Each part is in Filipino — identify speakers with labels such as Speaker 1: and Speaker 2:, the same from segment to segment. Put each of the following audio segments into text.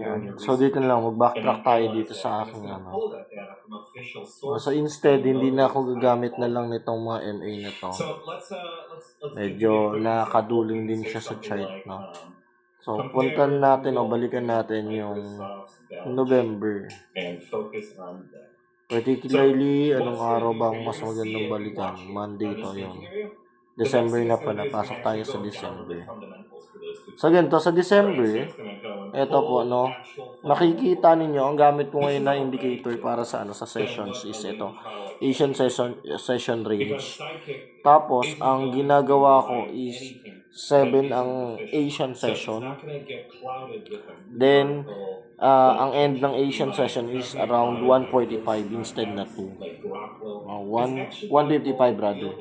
Speaker 1: Yan. So dito na lang, mag-backtrack tayo dito sa aking So instead, hindi na ako gagamit na lang nitong mga MA na to. Medyo nakaduling din siya sa chart, no? So puntan natin o balikan natin yung November. Particularly, anong araw bang mas magandang balikan? Monday to yun. December na pala, pasok tayo sa December. So ganito, sa December, eto po, no, makikita ninyo, ang gamit ko ngayon na indicator para sa sa sessions is ito, Asian session range. Tapos, ang ginagawa ko is 7 ang Asian session. Then, ang end ng Asian session is around 145 instead na 2. 155 rather.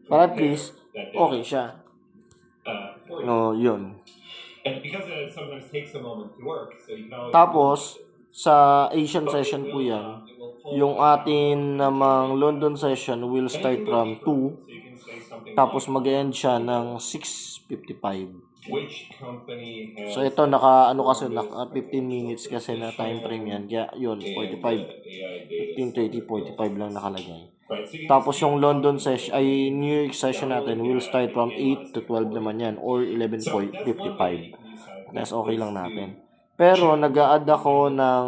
Speaker 1: Para at least, okay siya. No, yun. Tapos, sa Asian session po yan, yung atin namang London session will start from 2, tapos mag-end siya ng 6:55. So ito naka 15 minutes kasi na time frame yan. Kaya yun, 45, 15, 30, 45 lang nakalagay. Tapos yung London session ay New York session natin will start from 8 to 12 naman yan or 11:55. That's okay lang natin. Pero nag-a-add ako ng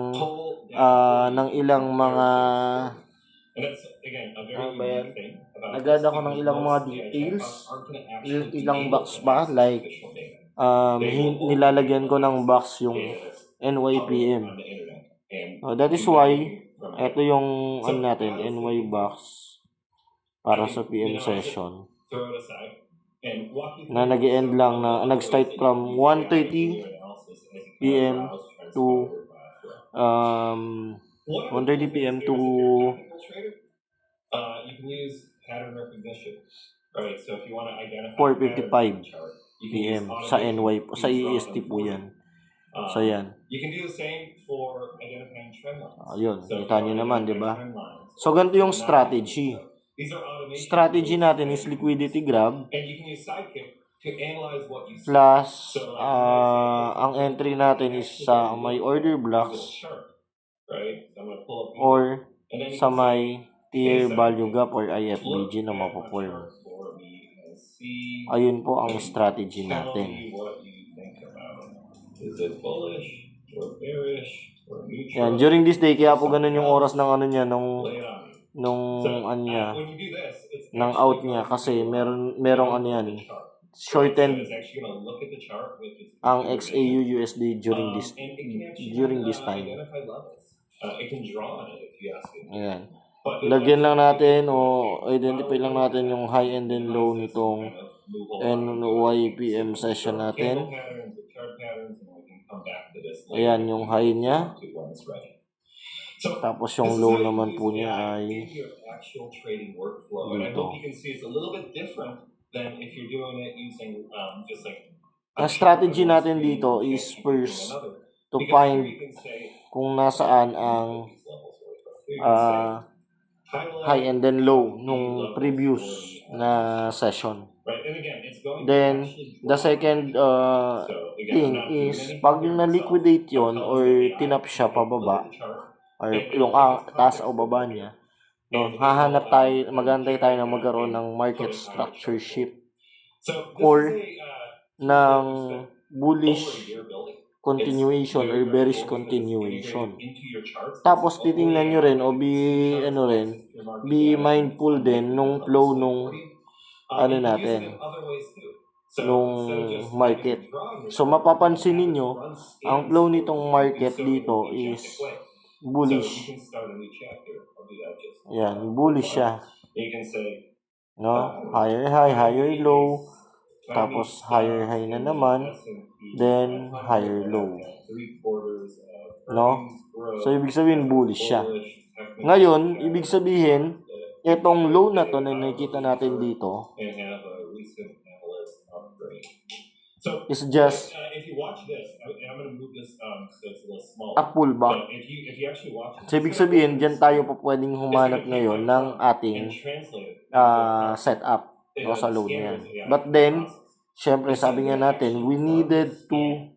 Speaker 1: ilang mga nag-add ako ng ilang mga details, ilang box ba, like nilalagyan ko ng box yung NYPM. That is why ito yung natin, NY box para sa PM session na nag-end lang na nag-start from 1:30 PM to 1:30 PM to 4:55 PM sa NY sa EST po yan. So yan. Ayun, kita nyo naman, di ba? So ganito yung strategy. Strategy natin is liquidity grab plus ang entry natin is sa may order blocks or sa may tier value gap or IFBG na mapoform. Ayun po ang strategy natin. Yan, during this day, kaya po ganun yung oras ng niya, nung niya, ng out niya, kasi merong yan, shortened ang XAU USD during this time. Ayan. Lagyan lang natin o identify lang natin yung high and then low nitong NYPM session natin. Ayan yung high niya. Tapos yung low naman po niya ay dito. Ang strategy natin dito is first to find kung nasaan ang high and then low nung previous na session. Then, the second thing is, pag na-liquidate yon or tinap siya pababa, or yung taas o baba niya, no, magantay tayo na magkaroon ng market structure shift or ng bullish continuation or bearish continuation. Tapos titingnan nyo rin o be mindful din nung flow nung natin, nung market. So mapapansin niyo ang flow nitong market dito is bullish. Yan, bullish siya. No? Higher high, higher low, tapos higher high na naman, then higher low. No? So ibig sabihin bullish siya. Ngayon, ibig sabihin itong low na to na nakikita natin dito is just a pullback. So, ibig sabihin, dyan tayo pa pwedeng humanap ngayon ng ating setup sa load niyan. But then, syempre, sabi nga natin, we needed to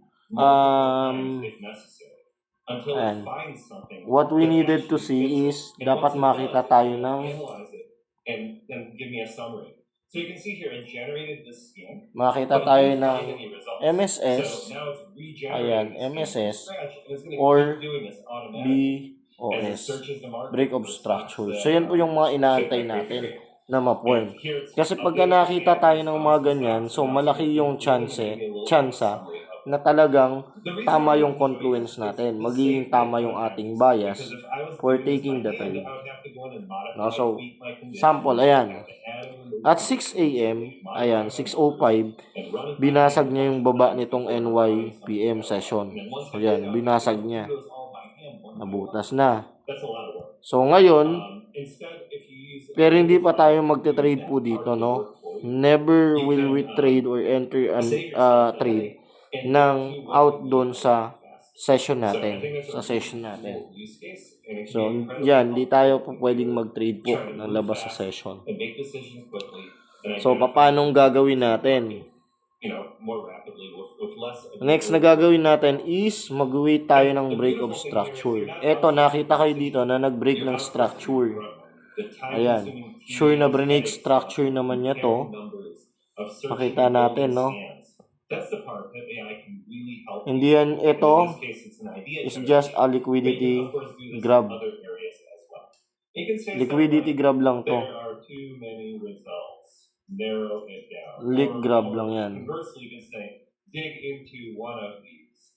Speaker 1: And what we needed to see is dapat makita tayo ng makita tayo ng MSS, ayan, MSS or BOS, break of structure. So yan po yung mga inaantay natin na ma-form. Kasi pagka nakita tayo ng mga ganyan, so malaki yung tsansa na talagang tama yung confluence natin. Magiging tama yung ating bias for taking the trade. No? So, sample, ayan. At 6 a.m., ayan, 6:05, binasag niya yung baba nitong NYPM session. So, yan, binasag niya. Nabutas na. So, ngayon, pero hindi pa tayo magte-trade po dito, no? Never will we trade or enter an trade ng out doon sa session natin. So, yan, di tayo po pwedeng mag-trade po ng labas sa session. So, paano gagawin natin? Next na gagawin natin is mag-wait tayo ng break of structure. Eto, nakita kayo dito na nag-break ng structure. Ayan. Sure na break structure naman niya to. Pakita natin, no? Hindi yan, ito is just a liquidity grab. Liquidity grab lang to. Lick grab lang yan.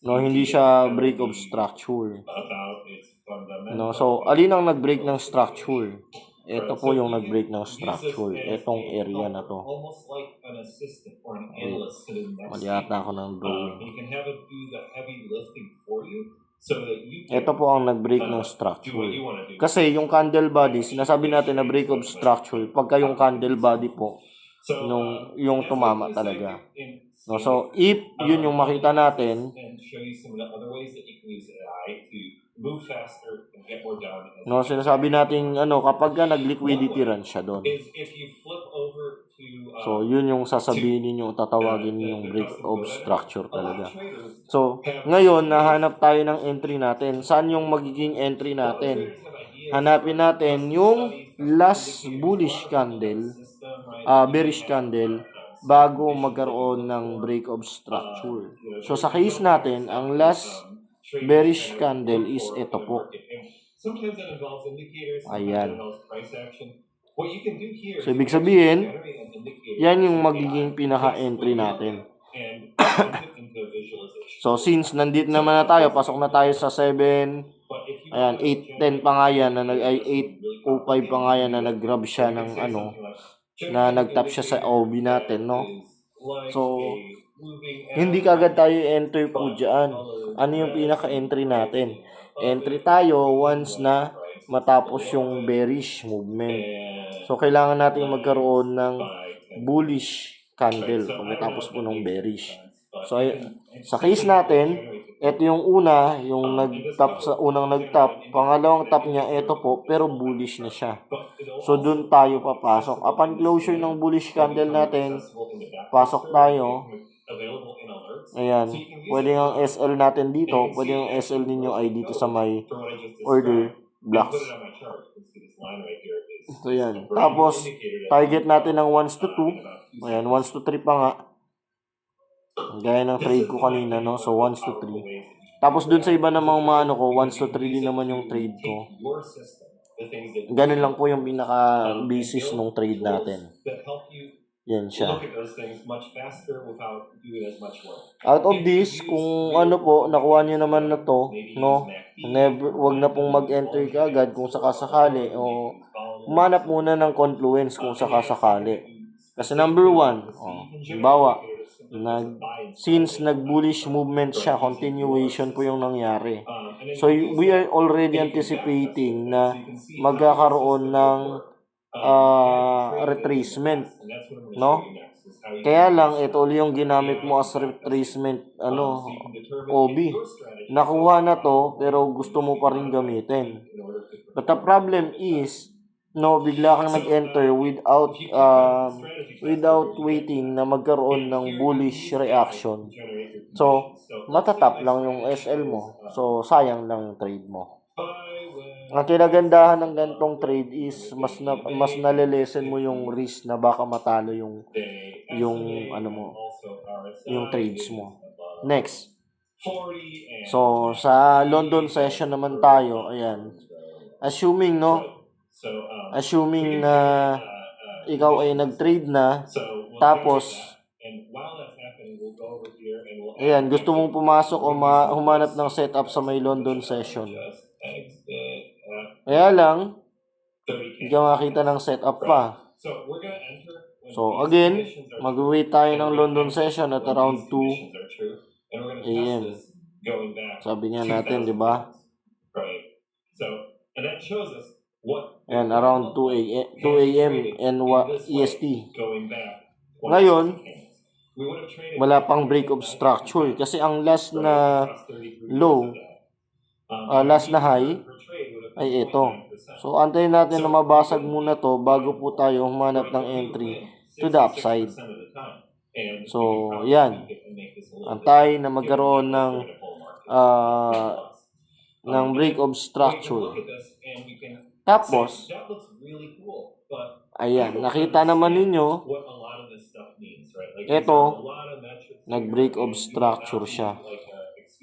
Speaker 1: No, hindi siya break of structure. No, so alin ang nag-break ng structure? Ito po yung nag-break ng structure. Itong area na to. Mali ata ako ng drawing. Ito po ang nag-break ng structure. Kasi yung candle body, sinasabi natin na break of structure pagka yung candle body po, yung tumama talaga. No, so, if yun yung makita natin, no, sinasabi natin, kapag nag-liquidity run siya doon. So, yun yung sasabihin ninyo, tatawagin niyo yung break of structure talaga. So, ngayon, nahanap tayo ng entry natin. Saan yung magiging entry natin? Hanapin natin yung last bullish candle, bearish candle, bago magkaroon ng break of structure. So, sa case natin, ang last bearish candle is ito po. Ayan. So, ibig sabihin, yan yung magiging pinaka-entry natin. So, since nandito naman na tayo, pasok na tayo sa 7, ayan, 8:10 pa nga yan, 8:05 pa nga yan na nag-grab siya ng na nag-tap siya sa OB natin, no? So, hindi kagad tayo enter po dyan. Ano yung pinaka-entry natin? Entry tayo once na matapos yung bearish movement. So, kailangan natin magkaroon ng bullish candle pagkatapos po ng bearish. So, sa case natin, ito yung una, yung nag-tap sa unang nag-tap. Pangalawang tap niya, ito po, pero bullish na siya. So, dun tayo papasok. Upon closure ng bullish candle natin, pasok tayo. Ayan. Pwede yung SL natin dito. Pwede yung SL ninyo ay dito sa may order blocks. So, yan. Tapos, target natin ng 1-2. Ayan, 1-3 pa nga. Gaya ng trade ko kanina, no? So, 1-3. Tapos, dun sa iba namang mga ko, 1-3 din naman yung trade ko. Ganun lang po yung pinaka-basis ng trade natin. Yan siya. Out of this, kung nakuha nyo naman na to, no? Wag na pong mag-enter ka agad kung sakasakali o umanap muna ng confluence kung sakasakali. Kasi number 1, bawa, since nag-bullish movement siya, continuation po yung nangyari. So, we are already anticipating na magkakaroon ng retracement, no? Kaya lang, ito ulit yung ginamit mo as retracement, OB. Nakuha na to, pero gusto mo pa rin gamitin. But the problem is, bigla kang nag-enter without waiting na magkaroon ng bullish reaction. So, matatap lang yung SL mo. So, sayang lang yung trade mo. Ang kinagandahan ng ganitong trade is mas nalilesen mo yung risk na baka matalo yung ano mo, yung trades mo. Next. So, sa London session naman tayo, ayan. Assuming na ikaw ay nag-trade na, tapos ayan, gusto mong pumasok o humanap ng setup sa may London session. Kaya lang, hindi ka makakita ng setup pa. So, again, mag-wait tayo ng London session at around 2 a.m. Sabi nga natin, di ba? Ayan, around 2 a.m. and EST. Ngayon, wala pang break of structure kasi ang last na low, last na high ay ito. So, antayin natin na mabasag muna to bago po tayo humanap ng entry to the upside. So, yan. Antay na magkaroon ng break of structure. Tapos, ayan, nakita naman ninyo, ito, nag-break of structure siya.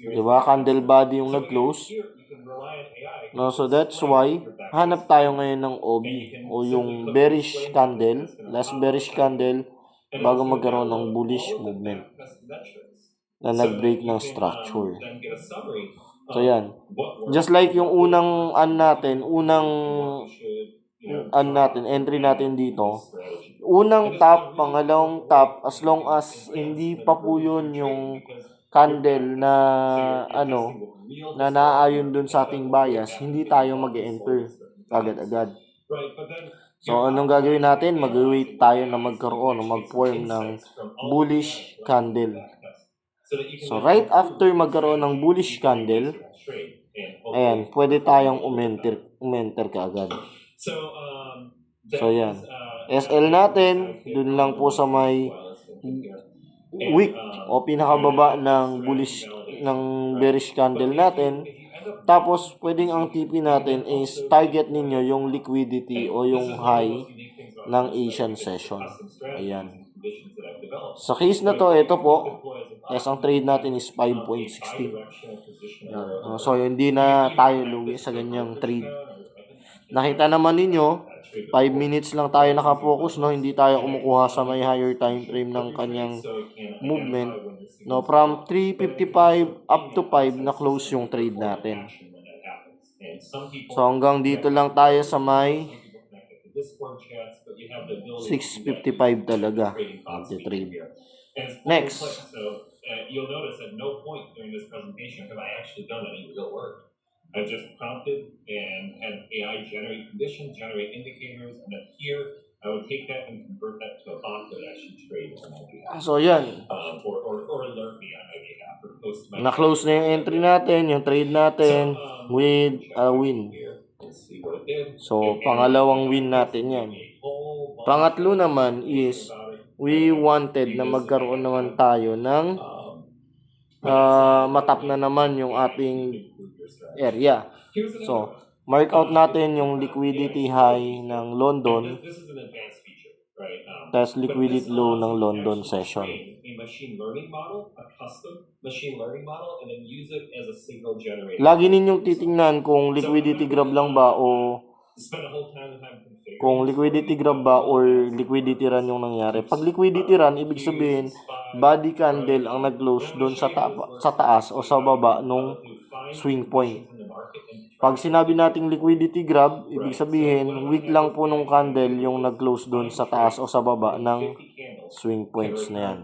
Speaker 1: Diba? Candle body yung nag-close. No, so that's why, hanap tayo ngayon ng OB o yung bearish candle, last bearish candle, bago magkaroon ng bullish movement na nag-break ng structure. So, yan. Just like yung unang entry natin dito, unang top, pangalawang top, as long as hindi pa po yun yung candle na na naayon dun sa ating bias, hindi tayo mag-enter agad-agad. So, anong gagawin natin? Mag-wait tayo na magkaroon o mag-form ng bullish candle. So, right after magkaroon ng bullish candle, ayan, pwede tayong umenter kaagad. So, yan. SL natin, dun lang po sa may wick o pinakababa ng bullish ng bearish candle natin. Tapos pwedeng ang TP natin is target ninyo yung liquidity o yung high ng Asian session. Ayan. Sa case na to, ito po, ang trade natin is 5.16. So hindi na tayo lugi sa ganyang trade. Nakita naman ninyo, 5 minutes lang tayo nakafocus, no? Hindi tayo kumukuha sa may higher time frame ng kanyang movement. No, from 3.55 up to 5 na close yung trade natin. So hanggang dito lang tayo sa may 6.55 talaga nagte-trade. Next. You'll notice at no point during this presentation have I actually done any real work. I just prompted and had AI generate conditions, generate indicators, and then here I would take that and convert that to a bot that actually trades on my behalf. So yan. Or alert me on my behalf or post my. Na-close na yung entry natin, yung trade natin with a win. So pangalawang win natin yan. Pangatlo naman is we wanted na magkaroon naman tayo ng matap na naman yung ating area. So, mark out natin yung liquidity high ng London, tas liquidity low ng London session. Lagi ninyong titingnan kung liquidity grab lang ba o liquidity run yung nangyari. Pag liquidity run, ibig sabihin body candle ang nag-close doon sa taas o sa baba nung swing point. Pag sinabi nating liquidity grab, ibig sabihin weak lang po nung candle yung nag-close doon sa taas o sa baba ng swing points na yan.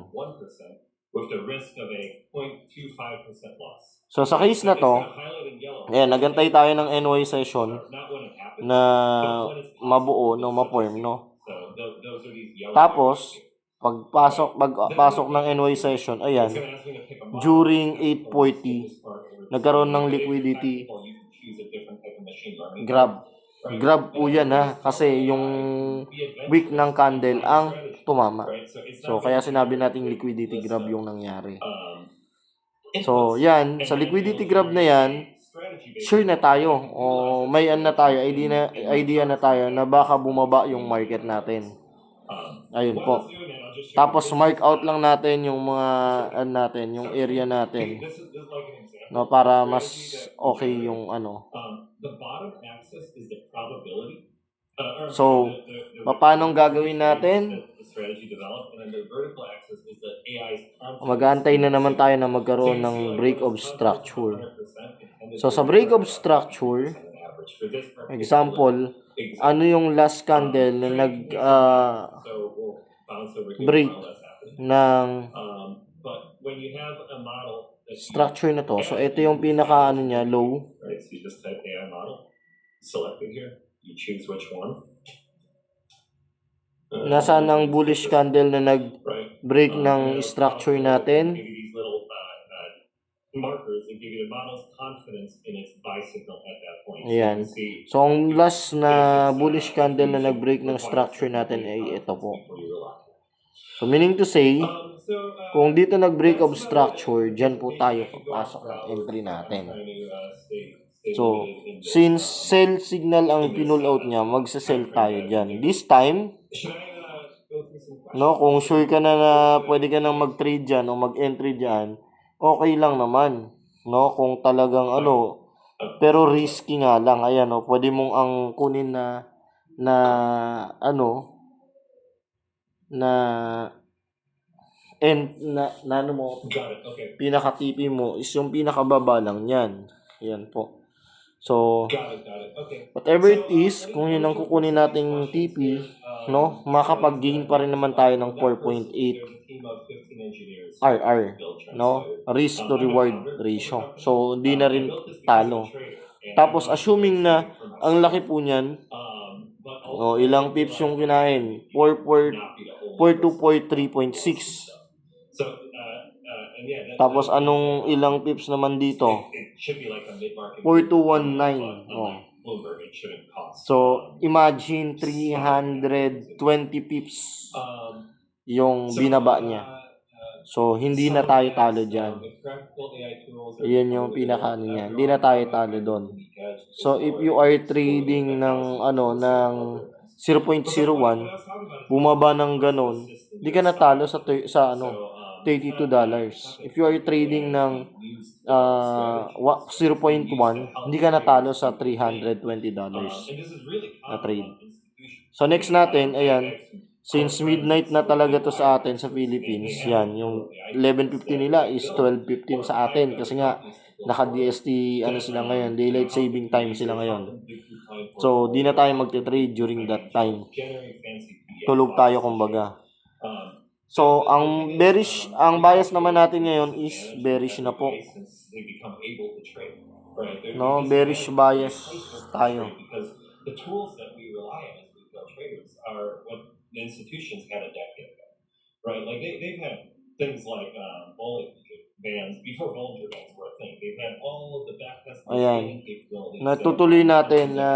Speaker 1: So sa case na to, ayan, nagantay tayo ng NY session na mabuo, no, ma-form, no. Tapos pagpasok ng NY session, ayan, during 8:40 nagkaroon ng liquidity grab po yan, ha, kasi yung wick ng candle ang tumama. So kaya sinabi nating liquidity grab yung nangyari. So, yan, sa liquidity grab na yan, sure na tayo o may na tayo, idea na tayo na baka bumaba yung market natin. Ayun po. Tapos mark out lang natin yung mga natin, yung area natin. No, para mas okay yung ano. So, paano gagawin natin? Mag-aantay na naman tayo na magkaroon ng break of structure. So, sa break of structure, example, ano yung last candle na break ng structure na to. So, ito yung pinaka ano niya, low. Nasaan ang bullish candle na nag-break ng structure natin? Ayan. So, ang last na bullish candle na nag-break ng structure natin ay ito po. So, meaning to say, kung dito nag-break of structure, dyan po tayo papasok ng entry natin. So, since sell signal ang pinull out niya, magsa-sell tayo dyan. This time, no, kung sure ka na pwede ka nang mag-trade dyan o mag-entry dyan, okay lang naman. No, kung talagang ano, pero risky nga lang. Ayan, no, pwede mong ang kunin na ano, na ano mo, pinaka-TP mo is yung pinakababa lang yan. Ayan po. So, whatever it is, kung yun ang kukunin nating TP, no, makapag-gain pa rin naman tayo ng 4.8 RR, no, risk to reward ratio. So, hindi na rin talo. Tapos, assuming na ang laki po niyan, ilang pips yung kinain? 4.3.6. Tapos, anong ilang pips naman dito? 4219. So, imagine 320 pips yung binaba niya. So, hindi na tayo talo dyan. Yan yung pinaka niya. Hindi na tayo talo doon. So, if you are trading ng 0.01, bumaba ng ganon, hindi ka natalo sa $32. If you are trading ng 0.1, hindi ka natalo sa $320 na trade. So next natin, ayan, since midnight na talaga to sa atin sa Philippines, yan, yung 11:15 nila is 12:15 sa atin kasi nga naka-DST sila ngayon, daylight saving time sila ngayon. So di na tayo magte-trade during that time. Tulog tayo kumbaga. So, ang bias naman natin ngayon is bearish na po. No, bearish bias tayo. The tools that we rely on as retail traders are what the institutions had a decade ago, right? Like they've had things like Bollinger Bands before Bollinger Bands were a thing. They've had all of the backtesting capabilities. Natutuloy natin na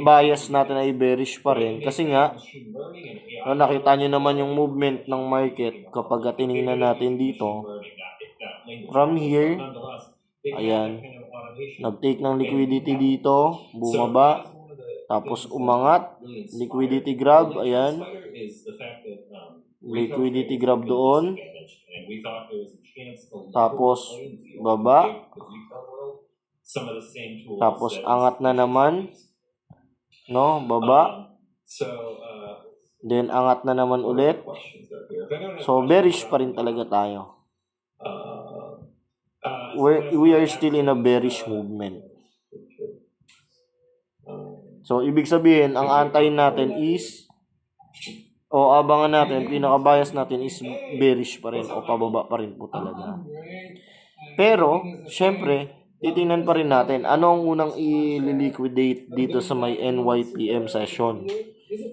Speaker 1: bias natin ay bearish pa rin kasi nga nakita nyo naman yung movement ng market kapag tinignan natin dito from here, ayan, nag-take ng liquidity dito, bumaba, tapos umangat, liquidity grab, ayan, liquidity grab doon, tapos baba, tapos angat na naman, no, baba, then angat na naman ulit. So bearish pa rin talaga tayo. We are still in a bearish movement. So ibig sabihin, ang antayin natin is abangan natin, pinaka-bias natin is bearish pa rin o pababa pa rin po talaga. Pero syempre, titingnan pa rin natin ano ang unang i-liquidate dito sa may NYPM session.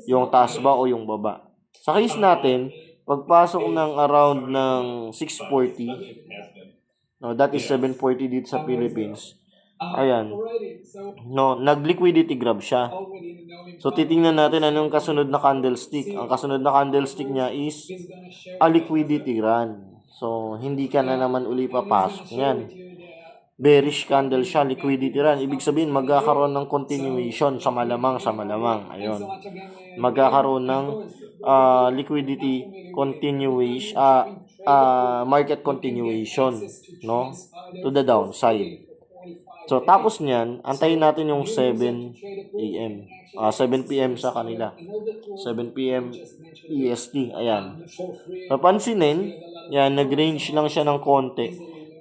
Speaker 1: Yung taas ba o yung baba. Sa case natin, pagpasok ng around ng 640, no, that is 740 dito sa Philippines. Ayan. No, nag-liquidity grab siya. So, titingnan natin anong kasunod na candlestick. Ang kasunod na candlestick niya is a liquidity run. So, hindi ka na naman uli papasok yan. Bearish candle siya, liquidity run. Ibig sabihin, magkakaroon ng continuation sa malamang. Ayun. Magkakaroon ng liquidity continuation, market continuation, no? To the downside. So, tapos niyan, antayin natin yung 7 a.m. 7 p.m. sa kanila. 7 p.m. EST. Ayan. Papansinin, yan, nag-range lang siya ng konti.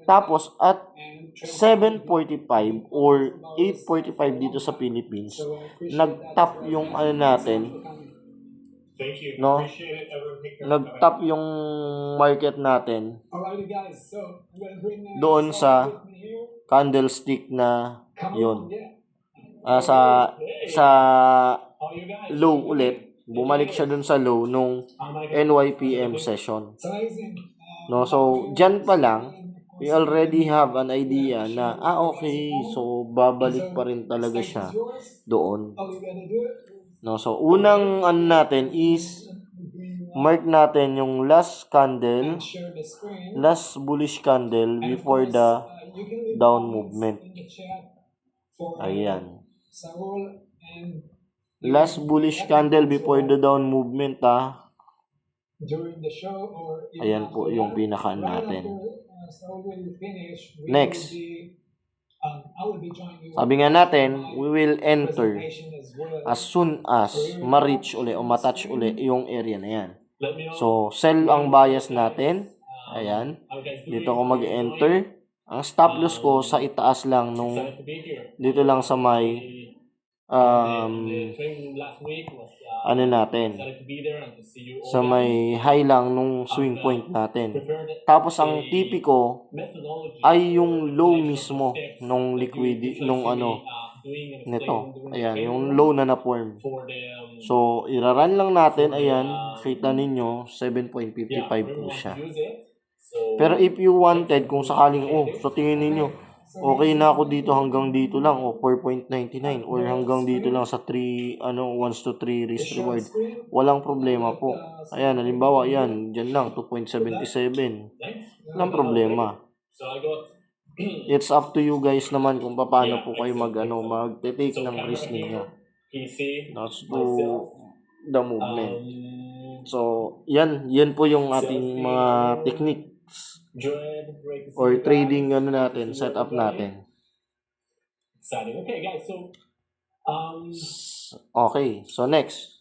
Speaker 1: Tapos, at 7:45 or 8:45 dito sa Philippines, nag-top yung ano natin, no? Nag-top yung market natin doon sa candlestick na yun. Sa low ulit, bumalik siya dun sa low nung NYPM session. No, so diyan pa lang we already have an idea na okay, so babalik pa rin talaga siya doon. No, so unang ano natin is mark natin yung last candle, last bullish candle before the down movement. Ayan. Last bullish candle before the down movement, Ayan po yung pinaka natin. Next. Sabi nga natin, we will enter as soon as ma-reach uli o ma-touch uli yung area na yan. So, sell ang bias natin. Ayan. Dito ako mag-enter. Ang stop loss ko sa itaas lang nung dito lang sa may ano natin, sa may high lang nung swing point natin. Tapos ang TP ko ay yung low mismo nung liquidity, nung ano nito. Ayan, yung low na na-form. So, iraran lang natin. Ayan, kita ninyo 7.55 po siya. Pero if you wanted, kung sakaling, so tingin ninyo, okay na ako dito hanggang dito lang, 4.99 or hanggang dito lang sa 3, 1-to-3 risk reward. Walang problema po. Ayan, halimbawa, yan, dyan lang, 2.77. Walang problema. It's up to you guys naman kung paano po kayo mag-take ng risk ninyo. That's to the movement. So, yan po yung ating mga techniques or trading natin, setup natin. Okay, so next.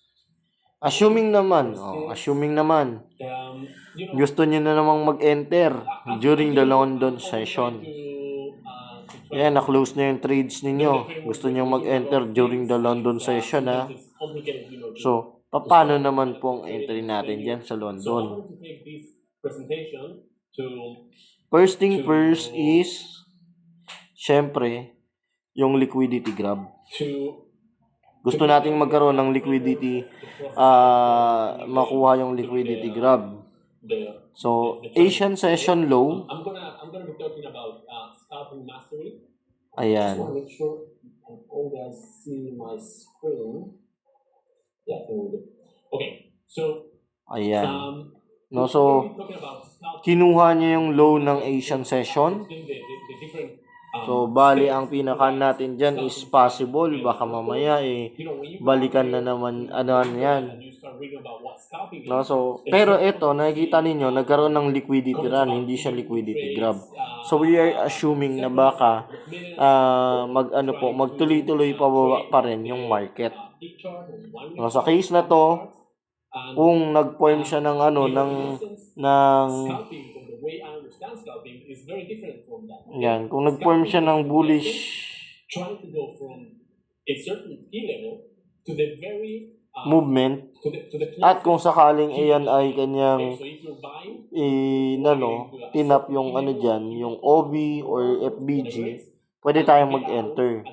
Speaker 1: Assuming naman, gusto niyo na namang mag-enter during the London session. Yan, na-close na yung trades ninyo. Gusto niyo mag-enter during the London session, So, paano naman pong entry natin dyan sa London? First thing first is, syempre, yung liquidity grab. Gusto nating magkaroon ng liquidity, makuha yung liquidity grab. So, Asian session low.
Speaker 2: I'm gonna be talking about scalping mastery.
Speaker 1: Ayan.
Speaker 2: I want to make sure I always see my screen. Yeah, okay. So,
Speaker 1: ayan. No, so, kinuha niya yung low ng Asian session. So, bali, ang pinaka natin dyan is possible. Baka mamaya, balikan na naman, yan. No, so, pero ito, nakikita ninyo, nagkaroon ng liquidity run, hindi siya liquidity grab. So, we are assuming na baka, magtuloy-tuloy pa rin yung market. No, sa case na to, kung nag-form siya ng yan, kung nag-form siya ng bullish movement, at kung sakaling iyan ay kanyang tinap yung dyan, yung OB or FBG, pwede tayong mag-enter.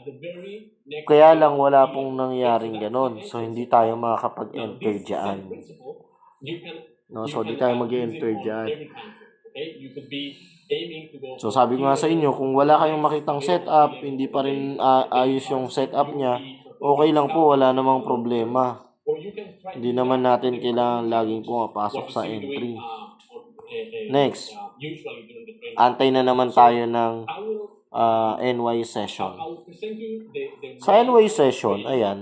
Speaker 1: Kaya lang wala pong nangyaring ganon. So, hindi tayo makakapag-enter dyan. No, so, hindi tayo mag-enter dyan. So, sabi ko nga sa inyo, kung wala kayong makitang setup, hindi pa rin ayos yung setup niya, okay lang po, wala namang problema. Hindi naman natin kailangan laging pumapasok sa entry. Next,
Speaker 2: usually during the training.
Speaker 1: antay na naman tayo ng
Speaker 2: I will
Speaker 1: NY session.
Speaker 2: I will present you the
Speaker 1: Sa
Speaker 2: way
Speaker 1: NY
Speaker 2: to
Speaker 1: session,
Speaker 2: train,
Speaker 1: ayan.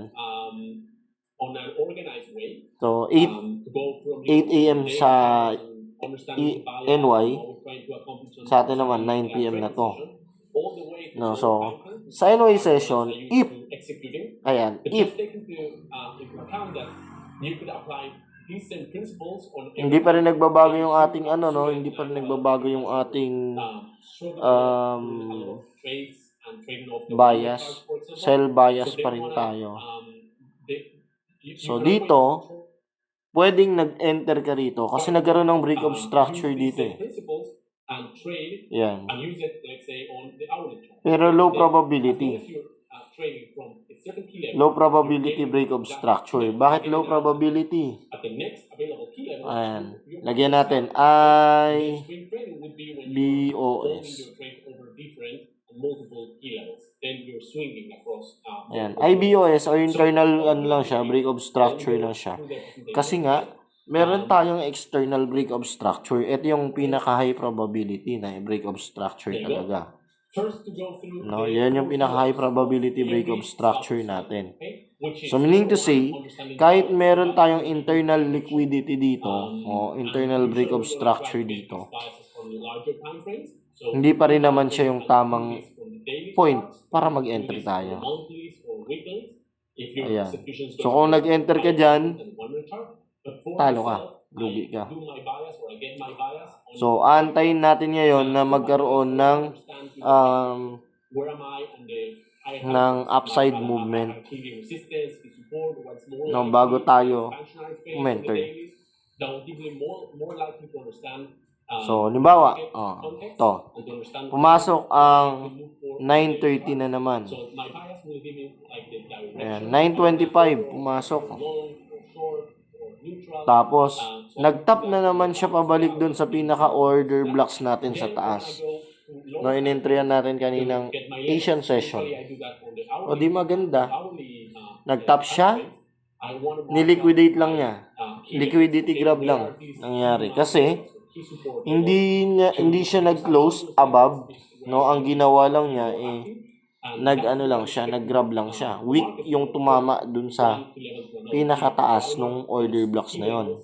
Speaker 2: on an organized way.
Speaker 1: So, 8
Speaker 2: To go from
Speaker 1: 8 a.m.
Speaker 2: the
Speaker 1: sa
Speaker 2: understanding bias,
Speaker 1: NY,
Speaker 2: what we're trying to accomplish on
Speaker 1: sa atin naman, 9 p.m. na to.
Speaker 2: session, all the way to
Speaker 1: No,
Speaker 2: the
Speaker 1: so,
Speaker 2: time
Speaker 1: sa NY session, if,
Speaker 2: executing,
Speaker 1: ayan,
Speaker 2: but
Speaker 1: if,
Speaker 2: just take into account that you could apply these same principles on
Speaker 1: hindi pa rin nagbabago yung ating hindi pa rin nagbabago yung ating
Speaker 2: trades and trading of the
Speaker 1: bias,
Speaker 2: for example.
Speaker 1: sell bias
Speaker 2: So they
Speaker 1: pa rin
Speaker 2: wanna,
Speaker 1: tayo.
Speaker 2: you
Speaker 1: So,
Speaker 2: cannot
Speaker 1: dito,
Speaker 2: wait to
Speaker 1: pwedeng nag-enter ka rito kasi nagkaroon ng break of structure
Speaker 2: use these
Speaker 1: dito
Speaker 2: same principles and trade
Speaker 1: Yan.
Speaker 2: and use it, let's say, on the hourly chart.
Speaker 1: Pero low
Speaker 2: Then,
Speaker 1: probability.
Speaker 2: as long as you're trading from a certain key level,
Speaker 1: Low probability break of structure. Bakit low probability?
Speaker 2: at the next available key level,
Speaker 1: Ayan.
Speaker 2: you're
Speaker 1: Lagyan natin
Speaker 2: then swing trading would be when you're holding
Speaker 1: IBOS.
Speaker 2: your trade over different multiple key levels. Then you're swinging across.
Speaker 1: Ayan. IBOS or internal lang siya, break of structure lang siya. Kasi nga, meron tayong external break of structure. Ito yung pinaka-high probability na break of structure talaga.
Speaker 2: First to go through
Speaker 1: No, yan yung pinaka-high probability break of structure natin. So, meaning to say, kahit meron tayong internal liquidity dito, o internal break of structure dito, hindi pa rin naman siya yung tamang point para mag-enter tayo. Ayan. So, kung nag-enter ka dyan, talo ka. Lugi ka. So, antayin natin ngayon na magkaroon ng upside movement bago tayo enter. So, halimbawa, to. Pumasok ang 9:30 na naman. Ayan, 9:25, pumasok. Tapos, nag-tap na naman siya pabalik dun sa pinaka-order blocks natin sa taas. No, in-entryan natin kaninang Asian session. O, di maganda. Nag-tap siya, niliquidate lang niya. Liquidity grab lang nangyari. Kasi, hindi siya nag-close above. No, ang ginawa lang niya, nag-grab lang siya. Weak yung tumama dun sa pinakataas nung order blocks na yon.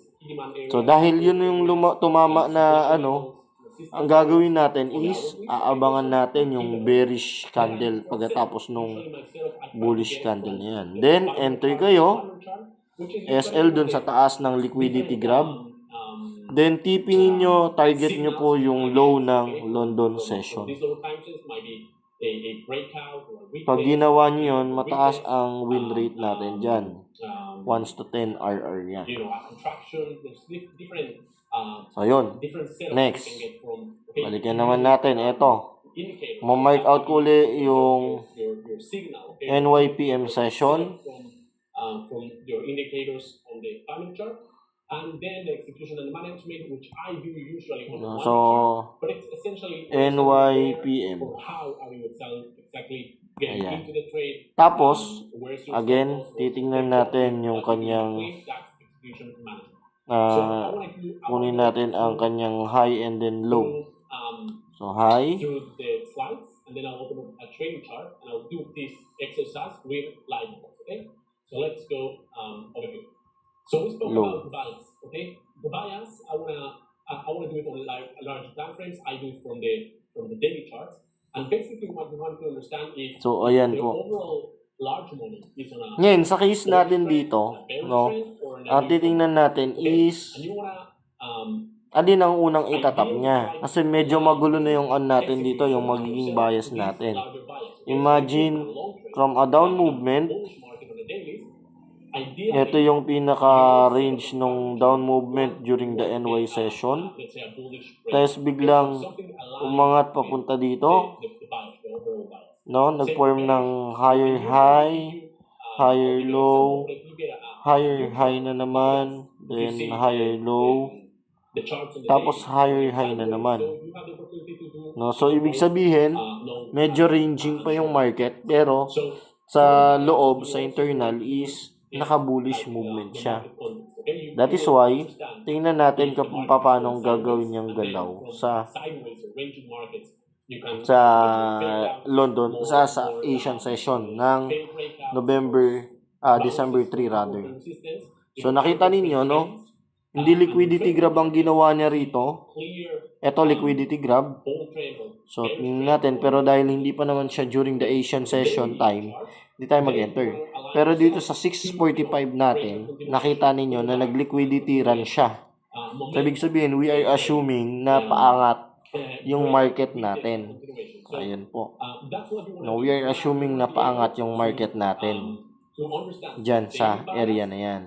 Speaker 1: So, dahil yun yung tumama na ang gagawin natin is aabangan natin yung bearish candle pagkatapos nung bullish candle na yan. Then, enter kayo. SL dun sa taas ng liquidity grab. Then, TP ninyo, target nyo po yung low ng London session. Pag ginawa nyo yun, mataas ang win rate natin dyan. 1-10 RR yan. So, yun. Next. Balikan naman natin. Ito. Ma-mark out ko ulit yung NYPM session.
Speaker 2: From your indicators on the timing chart. And then the execution and management, which I do usually on one chart, but it's essentially
Speaker 1: NYPM.
Speaker 2: for how are you exactly getting into the trade.
Speaker 1: Tapos, again, titingnan natin yung kanyang kunin natin ang kanyang high and then low. So, high.
Speaker 2: Through the slides, and then I'll open up a trading chart, and I'll do this exercise with live balls, okay? So, let's go over here. So we spoke about the bias, okay? The bias, I wanna do it on large time frames. I do it from the daily charts, and basically what we want to understand is
Speaker 1: so, ayan
Speaker 2: the
Speaker 1: po.
Speaker 2: overall large money is on a
Speaker 1: ngayon, sa case natin dito, no, ang titingnan natin is alin ang unang itatap niya. Kasi medyo magulo na yung natin dito, yung magiging bias natin. Imagine, from a down movement, ito yung pinaka-range ng down movement during the NY session. Tapos biglang umangat papunta dito. No, nag-form ng higher high, higher low, higher high na naman, then higher low, tapos higher high na naman. No, so ibig sabihin, medyo ranging pa yung market, pero sa loob, sa internal is naka-bullish movement siya.
Speaker 2: Okay?
Speaker 1: That is why, tingnan natin kung paano gagawin niyang galaw sa London, sa Asian session ng December 3 rather. So nakita ninyo, no? Hindi liquidity grab ang ginawa niya rito. Ito liquidity grab. So tingnan natin, pero dahil hindi pa naman siya during the Asian session time, hindi tayo mag-enter. Pero dito sa 6:45 natin, nakita ninyo na nag-liquidity run siya. So ibig sabihin, we are assuming na paangat yung market natin. Ayun po. No, we are assuming na paangat yung market natin dyan sa area na yan.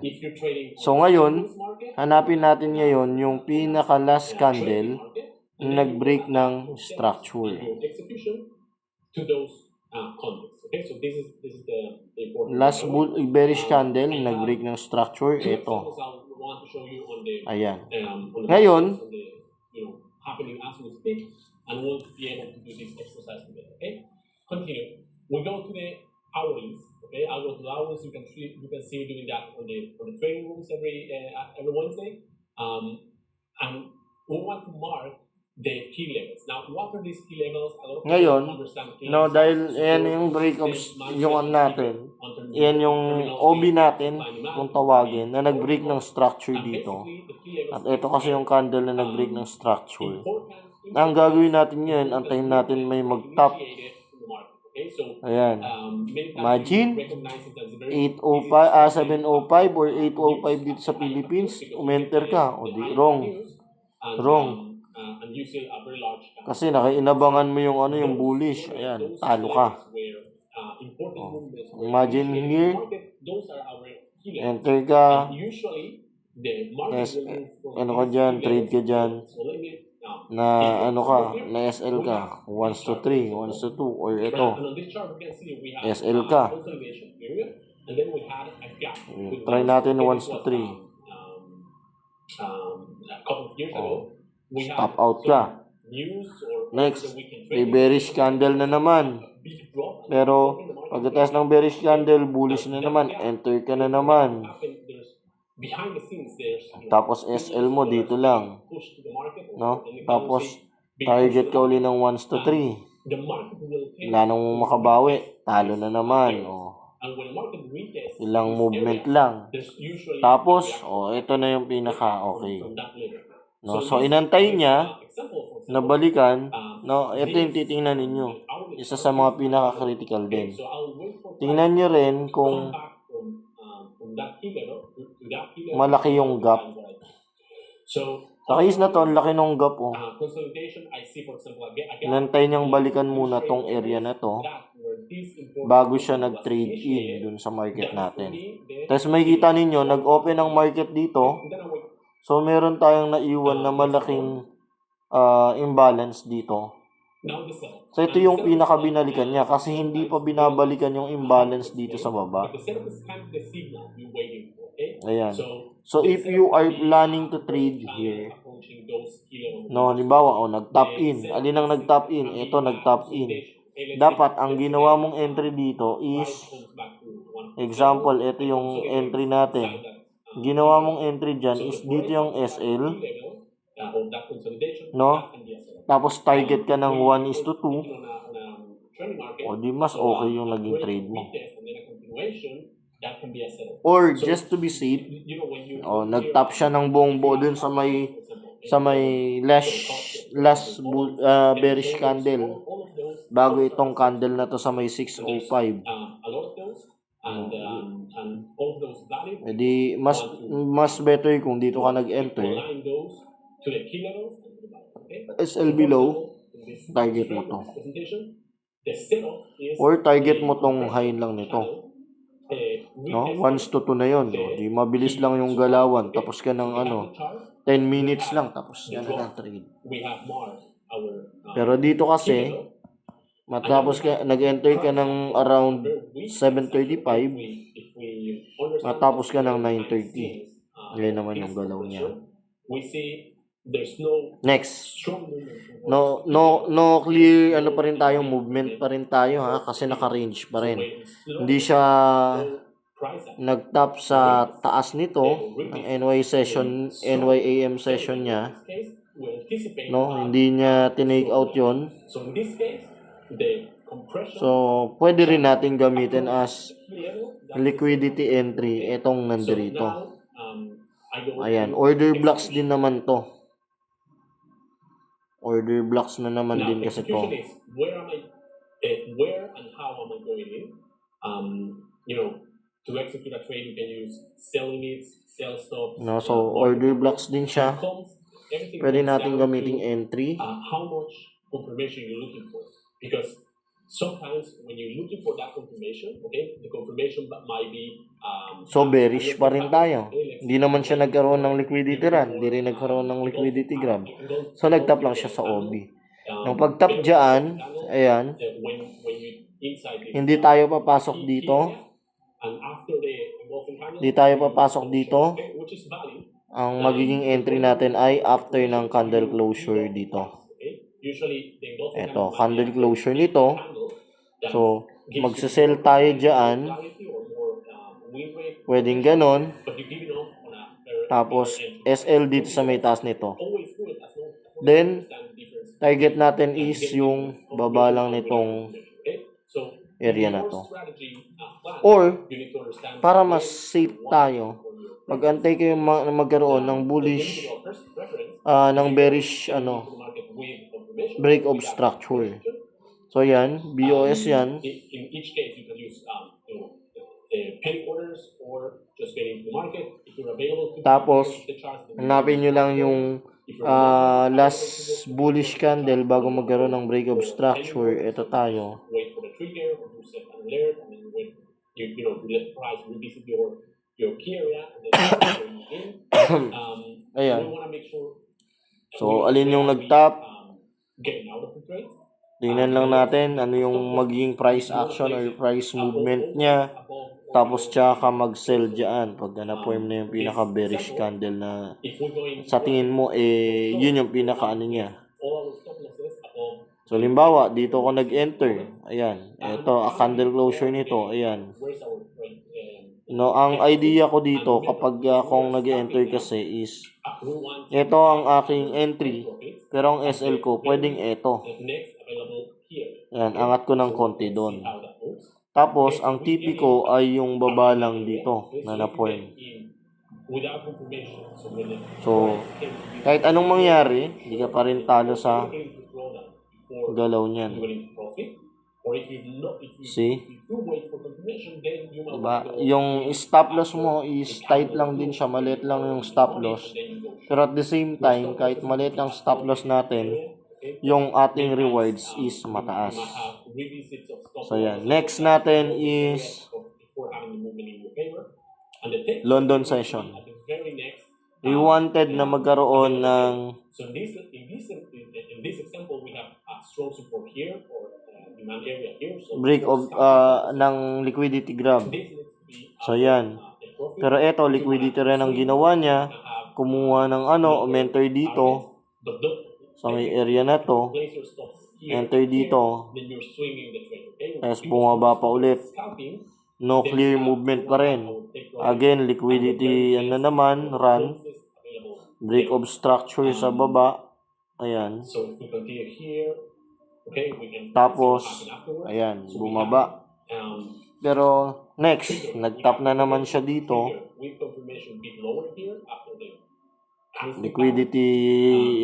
Speaker 1: So ngayon, hanapin natin ngayon yung pinaka-last candle na nag-break ng structure. Last bearish candle, nag-break ng structure, ito. Ayan. Ngayon,
Speaker 2: happening as we speak, and we'll be able to do this exercise together. Okay, continue. We go to the hourlies. Okay, I go to the hourlies. You can see me doing that on the trading rooms every Wednesday. And we want to mark the key levels. Now, what are these key levels?
Speaker 1: Ngayon, no, dahil yan yung breakups yung natin, yan yung OB natin, kung tawagin, na nag-break ng structure dito. At ito kasi yung candle na nag-break ng structure. Ang gagawin natin ngayon, antayin natin may mag-top. Ayan. Imagine, 705 or 805 dito sa Philippines, umenter ka. O di, wrong. Kasi inabangan mo yung yung bullish. Ayan, talo ka. Imagine here, enter ka. Ano ka dyan, trade ka dyan. Na na SL ka, 1-3, 1-2, or ito, SL ka. Try natin 1-3. Stop out ka. Next, may bearish candle na naman. Pero, pagkatapos ng bearish candle, bullish na naman. Enter ka na naman. Tapos SL mo dito lang. No? Tapos, target ka uli ng 1-3. Wala nang makabawi. Talo na naman. Ilang movement lang. Tapos, ito na yung pinaka-okay. No, so inantay niya na balikan, no, ito yung titingnan ninyo. Isa sa mga pinaka-critical din. Tingnan niyo rin kung malaki yung gap. Sa case na to, ang laki ng gap, oh. Inantay niyang balikan muna tong area na to bago siya nag-trade in dun sa market natin. Tapos may kita ninyo, nag-open ang market dito. So, meron tayong naiwan na malaking imbalance dito. So, ito yung pinaka-binalikan niya kasi hindi pa binabalikan yung imbalance dito sa baba. Ayan. So, if you are planning to trade here, no, halimbawa, nag-top in. Alin ang nag-top in? Ito, nag-top in. Dapat, ang ginawa mong entry dito is, example, ito yung entry natin. Ginawa mong entry dyan is dito yung SL, no? Tapos target ka ng 1:2, o di mas okay yung naging trade mo. Or just to be safe, nag-top siya ng buong buo dun sa may last bearish candle bago itong candle na to sa may 605. Edi mas better kung dito ka nag-enter. SL below, target mo to. Or target mo tong high lang nito. No? 1:2 na yun. Di mabilis lang yung galawan. Tapos ka ng 10 minutes lang. Tapos yan na trade. Pero dito kasi, matapos ka, nag-enter ka ng around 7:35, matapos ka ng 9:30. Ngayon naman yung galaw niya. Next. No clear pa rin tayo, movement pa rin tayo, ha, kasi naka-range pa rin. Hindi siya
Speaker 2: price action.
Speaker 1: nag-tap sa taas nito ng NYAM session niya,
Speaker 2: In this case, we anticipate
Speaker 1: no, hindi niya tinake out yon.
Speaker 2: So in this case, the compression
Speaker 1: So, pwede rin natin gamitin as
Speaker 2: key level, that's
Speaker 1: liquidity entry itong
Speaker 2: so
Speaker 1: nandito.
Speaker 2: now, I go
Speaker 1: Ayan,
Speaker 2: to
Speaker 1: order blocks
Speaker 2: execution.
Speaker 1: din naman to. Order blocks na naman
Speaker 2: Now,
Speaker 1: din kasi to.
Speaker 2: execution is where am I, where and how am I going in? You know, to execute a trade, you can use sell limits, sell stops.
Speaker 1: No, so order blocks din siya.
Speaker 2: Everything
Speaker 1: Pwede
Speaker 2: comes
Speaker 1: natin
Speaker 2: down
Speaker 1: gamiting
Speaker 2: to,
Speaker 1: entry.
Speaker 2: how much confirmation you're looking for. Because sometimes when you're looking for that confirmation, okay, the confirmation might be
Speaker 1: So bearish pa rin tayo.
Speaker 2: okay,
Speaker 1: Hindi naman siya nagkaroon ng liquidity run. Hindi rin nagkaroon ng liquidity grab. So nagtap lang siya sa OB. Nung pagtap dyan, ayan,
Speaker 2: when you inside this,
Speaker 1: hindi tayo papasok dito.
Speaker 2: and after the engulfing candle,
Speaker 1: Hindi tayo papasok dito.
Speaker 2: okay, which is valid.
Speaker 1: Ang magiging entry natin ay after ng candle closure dito.
Speaker 2: Okay? Usually the engulfing
Speaker 1: Ito,
Speaker 2: might
Speaker 1: candle
Speaker 2: be
Speaker 1: closure nito.
Speaker 2: candle that
Speaker 1: So,
Speaker 2: gives you
Speaker 1: magsisell tayo dyan.
Speaker 2: clarity or more, win rate.
Speaker 1: Pwedeng ganon.
Speaker 2: But you give it off on a very
Speaker 1: Tapos,
Speaker 2: entry.
Speaker 1: SL dito sa may taas nito.
Speaker 2: Always good as long as you
Speaker 1: Then,
Speaker 2: understand the difference.
Speaker 1: target natin is yung baba lang nitong
Speaker 2: Okay? So,
Speaker 1: area
Speaker 2: in
Speaker 1: na
Speaker 2: your
Speaker 1: to.
Speaker 2: strategy, plan,
Speaker 1: Or,
Speaker 2: you need to understand
Speaker 1: para
Speaker 2: where
Speaker 1: mas safe
Speaker 2: you want
Speaker 1: tayo,
Speaker 2: for your
Speaker 1: mag-antay kayo magkaroon ng bullish, ng bearish, break of structure. So, yan, BOS yan.
Speaker 2: In each case, you can use penny orders or just get into the market. If you're available to
Speaker 1: Tapos,
Speaker 2: the charts,
Speaker 1: hanapin nyo lang yung last bullish candle bago magkaroon ng break of structure. Ito tayo.
Speaker 2: wait for the trigger or you set an alert and then wait, you know, to let the price revisit your key area and then going in.
Speaker 1: Ayan.
Speaker 2: We want to make sure.
Speaker 1: So, alin yung nag-top?
Speaker 2: Getting out of the trade.
Speaker 1: Tingnan lang natin ano yung magiging price action or price movement niya. Tapos tsaka mag-sell dyan pag na-form na yung pinaka-bearish candle na sa tingin mo, yun yung pinaka-ano niya. So, limbawa, dito ako nag-enter. Ayan. Ito, a candle closure nito. Ayan. No, ang idea ko dito, kapag akong nag-enter kasi is, ito ang aking entry. Pero ang SL ko, pwedeng ito. Ayan, angat ko ng konti doon. Tapos, ang TP ko ay yung baba lang dito na na-form. So, kahit anong mangyari, hindi ka pa rin talo sa galaw niyan. See? Diba? Yung stop loss mo is tight lang din siya. Maliit lang yung stop loss. Pero at the same time, kahit maliit ang stop loss natin, yung ating rewards is mataas. So, yan. Next natin is London session. We wanted na magkaroon ng
Speaker 2: So in this example, we have a strong support here or demand area here. So
Speaker 1: break of ng liquidity grab. So, yan. Pero eto, liquidity rin ang ginawa niya. Kumuha ng enter dito. So, may area na to. Enter dito. Tapos bumaba pa ulit. No clear movement pa rin. Again, liquidity naman, run. Break of structure sa baba. Ayan. Tapos, ayan, bumaba. Pero, next, nag-tap na naman siya dito. Liquidity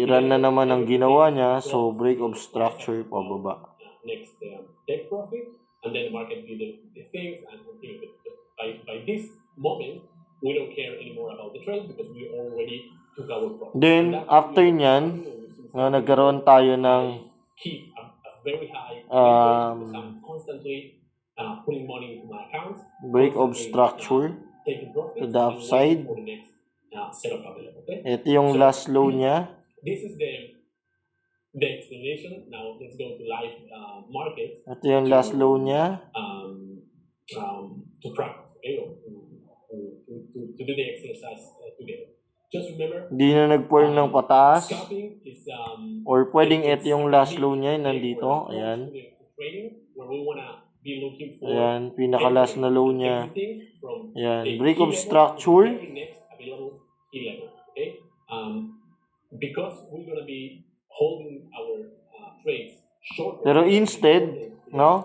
Speaker 1: run na naman ang ginawa niya. So, break of structure pababa.
Speaker 2: Next, take profit. And then the market do the things. And by this moment, we don't care anymore about the trade because we already took our profit.
Speaker 1: Then, after nyan, nagkaroon tayo ng
Speaker 2: keep a very high because I'm constantly putting money into my accounts.
Speaker 1: Break of structure to the upside.
Speaker 2: For the next setup available. Okay?
Speaker 1: Ito yung last low niya.
Speaker 2: This is the explanation. Now let's go to live markets.
Speaker 1: Ito yung last low niya.
Speaker 2: To practice, okay, or to do the exercise together. Just remember,
Speaker 1: Hindi na nag-form ng pataas.
Speaker 2: scalping is
Speaker 1: Or pwedeng ito yung last low niya, nandito. Ayan.
Speaker 2: trading where we wanna be looking for
Speaker 1: Ayan, pinaka-last na low niya.
Speaker 2: everything from
Speaker 1: Ayan,
Speaker 2: the
Speaker 1: break
Speaker 2: key
Speaker 1: of
Speaker 2: level to
Speaker 1: structure.
Speaker 2: the very next available key level. Okay, because we're gonna be holding our trades short.
Speaker 1: Pero instead, no?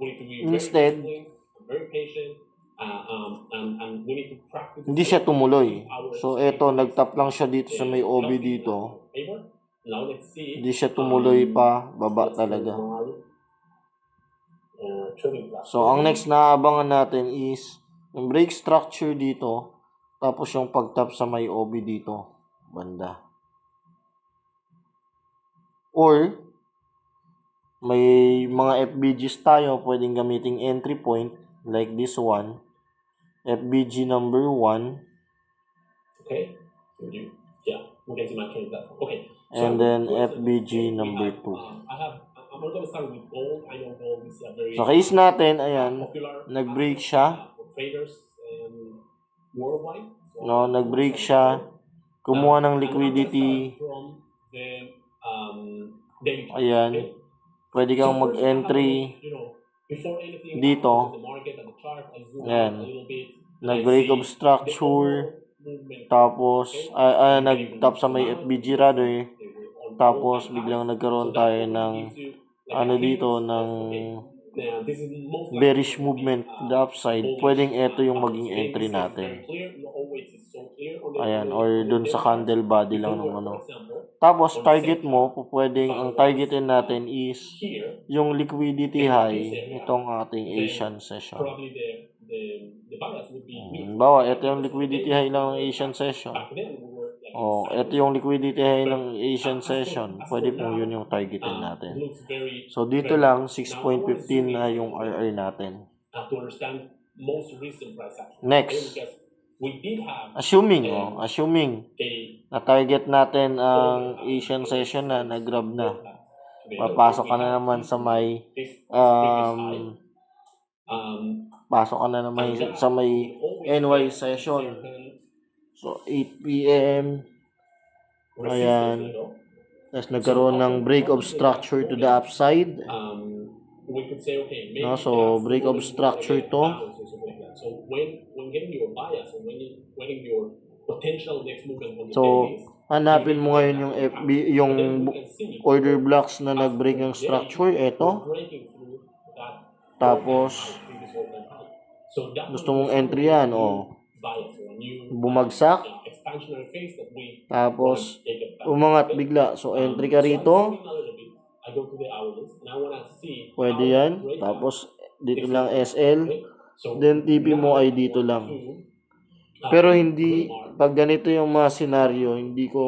Speaker 2: We need to be
Speaker 1: Instead,
Speaker 2: very disciplined, very patient, and we need to practice.
Speaker 1: hindi siya tumuloy. So, eto, nagtap lang siya dito sa may OB dito.
Speaker 2: Now let's see.
Speaker 1: Hindi siya tumuloy pa, baba talaga. So, ang next na abangan natin is yung break structure dito, tapos yung pagtap sa may OB dito, banda. Or, may mga FBGs tayo, pwedeng gamiting entry point, like this one. FBG number 1.
Speaker 2: Okay. Yeah, we can see my trade platform. Okay.
Speaker 1: And then FBG number 2.
Speaker 2: I'm going to start with gold. I know gold is a very
Speaker 1: Sa case natin, ayan,
Speaker 2: popular
Speaker 1: nag-break siya.
Speaker 2: for traders worldwide. So,
Speaker 1: No, nag-break siya. Kumuha ng liquidity.
Speaker 2: from the daily chart.
Speaker 1: Ayan.
Speaker 2: Okay?
Speaker 1: Pwede kang mag-entry
Speaker 2: before anything
Speaker 1: dito.
Speaker 2: happens in the market and the chart, I zoom
Speaker 1: Ayan.
Speaker 2: out a little bit.
Speaker 1: Nag-break of structure. Tapos, nag-tap sa may FBG rather. Tapos, biglang nagkaroon tayo ng dito, ng bearish movement to the upside. Pwedeng ito yung maging entry natin. Ayan, or dun sa candle body lang ng ano. Tapos, target mo, ang targetin natin is yung liquidity high nitong ating Asian session. Bawa, ito yung liquidity high ng Asian session. Ito yung liquidity high ng Asian session. Pwede pong yun yung targetin natin. So, dito lang, 6.15 na yung RR natin. Next. Assuming na target natin ang Asian session na nag-grab na. Papasok ka na naman sa may NY session. So, 8 p.m. Ayan. Tapos nagkaroon ng break of structure to the upside. No, so, break of structure to.
Speaker 2: So, when getting your bias or when getting your potential next movement on the
Speaker 1: So,
Speaker 2: days,
Speaker 1: hanapin mo ngayon yung order blocks na nag-break ng structure. Ito. Tapos, gusto mong entry yan. Bumagsak. Tapos, umangat bigla. So, entry ka rito. Pwede yan. Tapos, dito lang SL. Then, TP mo ay dito lang. Pero hindi, pag ganito yung mga senaryo, hindi ko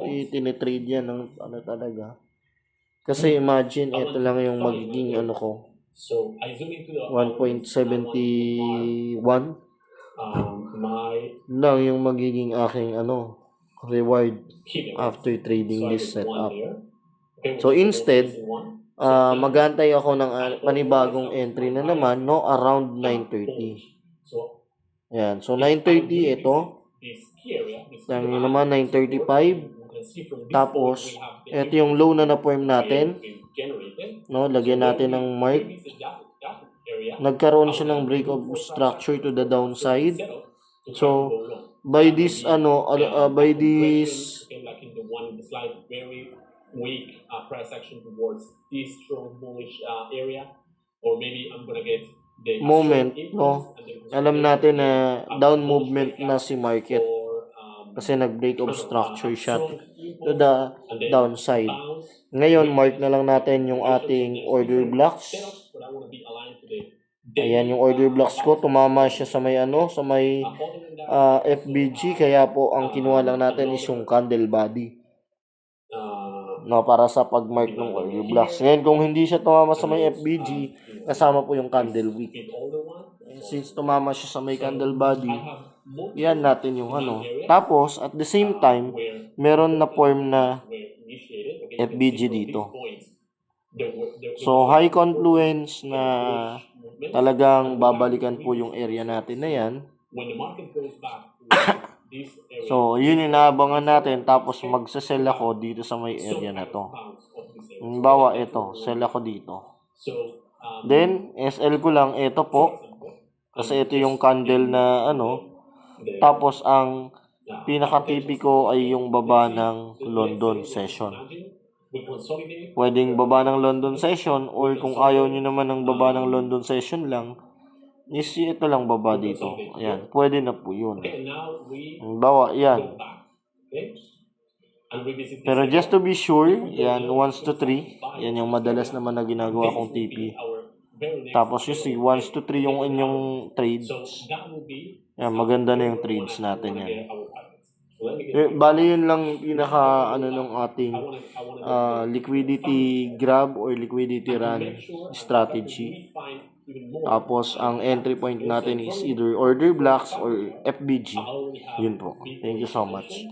Speaker 1: itinitrade yan ng talaga. Kasi imagine, ito lang yung magiging ko. 1.71 lang yung magiging aking reward after trading this setup. So, instead, magantay ako ng panibagong entry na naman, around 9:30. Ayan. So, 9:30, ito. Yung naman, 9:35. Tapos, ito yung low na na-form natin. Lagyan natin ng mark. Nagkaroon siya ng break of structure to the downside. So, by this,
Speaker 2: weak price action towards this strong bullish area, or maybe I'm gonna get the
Speaker 1: moment, alam natin na down movement na si market kasi nag-break of structure siya to the downside. Ngayon, mark na lang natin yung ating order blocks. Ayan yung order blocks ko. Tumama siya sa may sa may FBG, kaya po ang kinuha lang natin is yung candle body. Para sa pag-mark ng order blocks. Ngayon, kung hindi siya tumama sa may FBG, kasama po yung candle wick. Since tumama siya sa may candle body, yan natin yung Tapos, at the same time, meron na form na FBG dito. So, high confluence na talagang babalikan po yung area natin na yan. So, yun yung naabangan natin. Tapos, magsasell ako dito sa may area na to. Halimbawa, ito. Sell ako dito. Then, SL ko lang, ito po. Kasi ito yung candle na ano. Tapos, ang pinaka-TP ko ay yung baba ng London session. Pwedeng baba ng London session or kung ayaw nyo naman ng baba ng London session lang, is ito lang baba dito. Ayan, pwede na po yun. Bawa, yan. Pero just to be sure, yan, 1 to 3. Yan yung madalas naman na ginagawa kong TP. Tapos you see, 1 to 3 yung inyong trades. Yan, maganda na yung trades natin yan. Bali yun lang pinaka ano nung ating liquidity grab or liquidity run strategy. Tapos ang entry point natin is either order blocks or FBG. Yun po. Thank you so much.